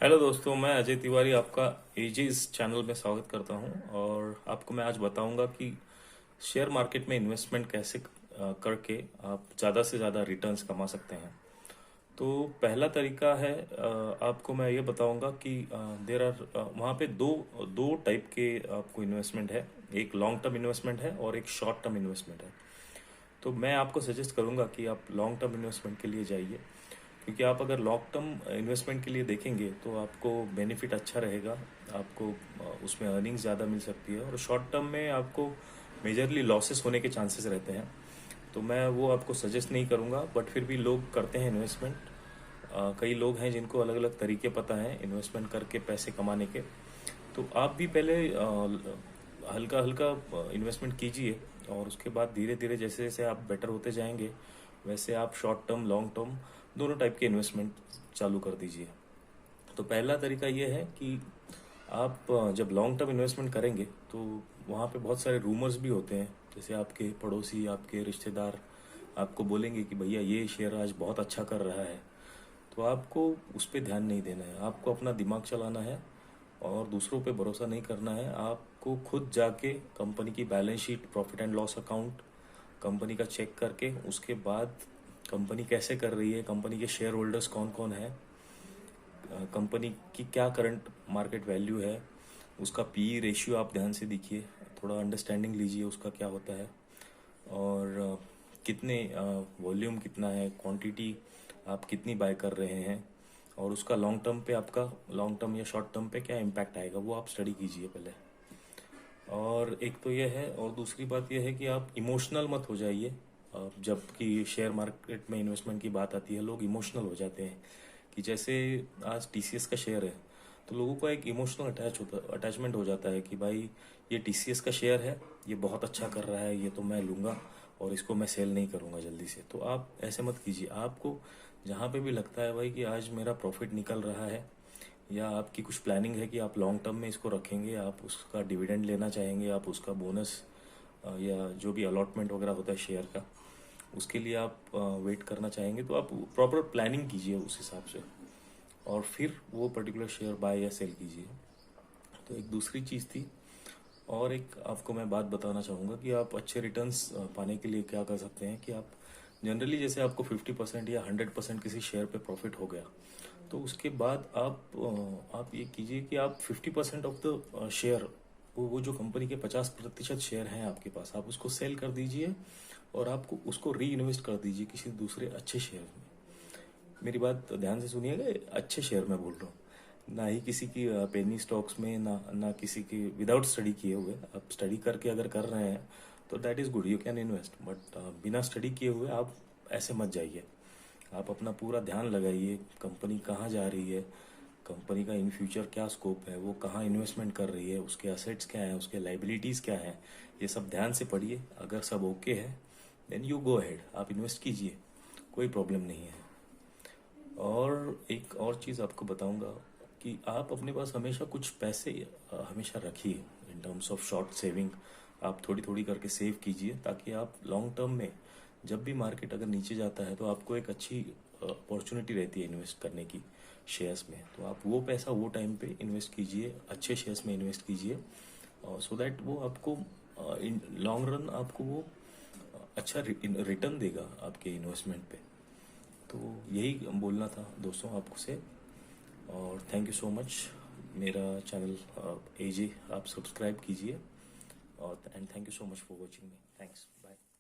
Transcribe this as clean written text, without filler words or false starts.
Hello दोस्तों, मैं अजय तिवारी आपका एजेस चैनल में स्वागत करता हूं। और आपको मैं आज बताऊंगा कि शेयर मार्केट में इन्वेस्टमेंट कैसे करके आप ज़्यादा से ज़्यादा रिटर्न्स कमा सकते हैं। तो पहला तरीका है, आपको मैं ये बताऊंगा कि देर आर वहाँ पे दो दो टाइप के आपको इन्वेस्टमेंट है। एक लॉन्ग टर्म इन्वेस्टमेंट है और एक शॉर्ट टर्म इन्वेस्टमेंट है। तो मैं आपको सजेस्ट करूंगा कि आप लॉन्ग टर्म इन्वेस्टमेंट के लिए जाइए, क्योंकि आप अगर लॉन्ग टर्म इन्वेस्टमेंट के लिए देखेंगे तो आपको बेनिफिट अच्छा रहेगा। आपको उसमें अर्निंग्स ज़्यादा मिल सकती है, और शॉर्ट टर्म में आपको मेजरली लॉसेस होने के चांसेस रहते हैं। तो मैं वो आपको सजेस्ट नहीं करूँगा, बट फिर भी लोग करते हैं इन्वेस्टमेंट। कई लोग हैं जिनको अलग अलग तरीके पता हैं इन्वेस्टमेंट करके पैसे कमाने के। तो आप भी पहले हल्का हल्का इन्वेस्टमेंट कीजिए, और उसके बाद धीरे धीरे जैसे जैसे आप बेटर होते जाएंगे, वैसे आप शॉर्ट टर्म लॉन्ग टर्म दोनों टाइप के इन्वेस्टमेंट चालू कर दीजिए। तो पहला तरीका ये है कि आप जब लॉन्ग टर्म इन्वेस्टमेंट करेंगे तो वहाँ पे बहुत सारे रूमर्स भी होते हैं। जैसे आपके पड़ोसी, आपके रिश्तेदार आपको बोलेंगे कि भैया ये शेयर आज बहुत अच्छा कर रहा है। तो आपको उस पर ध्यान नहीं देना है, आपको अपना दिमाग चलाना है और दूसरों पे भरोसा नहीं करना है। आपको खुद जाके कंपनी की balance sheet, profit and loss account company का चेक करके, उसके बाद कंपनी कैसे कर रही है, कंपनी के शेयर होल्डर्स कौन कौन है, कंपनी की क्या करंट मार्केट वैल्यू है, उसका पी रेशियो आप ध्यान से देखिए, थोड़ा अंडरस्टैंडिंग लीजिए उसका क्या होता है। और कितने वॉल्यूम कितना है, क्वांटिटी आप कितनी बाय कर रहे हैं, और उसका लॉन्ग टर्म पे, आपका लॉन्ग टर्म या शॉर्ट टर्म पे क्या इम्पैक्ट आएगा, वो आप स्टडी कीजिए पहले। और एक तो ये है, और दूसरी बात ये है कि आप इमोशनल मत हो जाइए। जबकि शेयर मार्केट में इन्वेस्टमेंट की बात आती है, लोग इमोशनल हो जाते हैं। कि जैसे आज टीसीएस का शेयर है, तो लोगों का एक इमोशनल अटैचमेंट हो जाता है कि भाई ये टीसीएस का शेयर है, ये बहुत अच्छा कर रहा है, ये तो मैं लूँगा और इसको मैं सेल नहीं करूँगा जल्दी से। तो आप ऐसे मत कीजिए। आपको जहाँ पे भी लगता है भाई कि आज मेरा प्रॉफिट निकल रहा है, या आपकी कुछ प्लानिंग है कि आप लॉन्ग टर्म में इसको रखेंगे, आप उसका डिविडेंड लेना चाहेंगे, आप उसका बोनस या जो भी अलॉटमेंट वगैरह होता है शेयर का, उसके लिए आप वेट करना चाहेंगे, तो आप प्रॉपर प्लानिंग कीजिए उस हिसाब से, और फिर वो पर्टिकुलर शेयर बाय या सेल कीजिए। तो एक दूसरी चीज़ थी, और एक आपको मैं बात बताना चाहूँगा कि आप अच्छे रिटर्न्स पाने के लिए क्या कर सकते हैं कि आप जनरली, जैसे आपको 50% या 100% किसी शेयर पे प्रॉफिट हो गया, तो उसके बाद आप ये कीजिए कि आप 50% ऑफ द शेयर, वो जो कंपनी के 50% शेयर हैं आपके पास, आप उसको सेल कर दीजिए, और आपको उसको री इन्वेस्ट कर दीजिए किसी दूसरे अच्छे शेयर में। मेरी बात ध्यान से सुनिएगा, अच्छे शेयर में बोल रहा हूँ, ना ही किसी की पेनी स्टॉक्स में, ना ना किसी की विदाउट स्टडी किए हुए। आप स्टडी करके अगर कर रहे हैं तो that is good, you can invest, but बिना स्टडी किए हुए आप ऐसे मत जाइए। आप अपना पूरा ध्यान लगाइए, कंपनी कहाँ जा रही है, कंपनी का इन फ्यूचर क्या स्कोप है, वो कहाँ इन्वेस्टमेंट कर रही है, उसके असेट्स क्या हैं, उसके लाइबिलिटीज़ क्या हैं, ये सब ध्यान से पढ़िए। अगर सब ओके है देन यू गो अहेड, आप इन्वेस्ट कीजिए, कोई प्रॉब्लम नहीं है। और एक और चीज़ आपको बताऊंगा कि आप अपने पास हमेशा कुछ पैसे हमेशा रखिए, in terms of short saving. आप थोड़ी थोड़ी करके सेव कीजिए, ताकि आप लॉन्ग टर्म में जब भी मार्केट अगर नीचे जाता है तो आपको एक अच्छी अपॉर्चुनिटी रहती है इन्वेस्ट करने की शेयर्स में। तो आप वो पैसा वो टाइम पे इन्वेस्ट कीजिए, अच्छे शेयर्स में इन्वेस्ट कीजिए, सो दैट वो आपको इन लॉन्ग रन आपको वो अच्छा रिटर्न देगा आपके इन्वेस्टमेंट पे। तो यही बोलना था दोस्तों आपको से, और थैंक यू सो मच। मेरा चैनल एजे आप सब्सक्राइब कीजिए, और and thank you so much for watching me. Thanks, bye.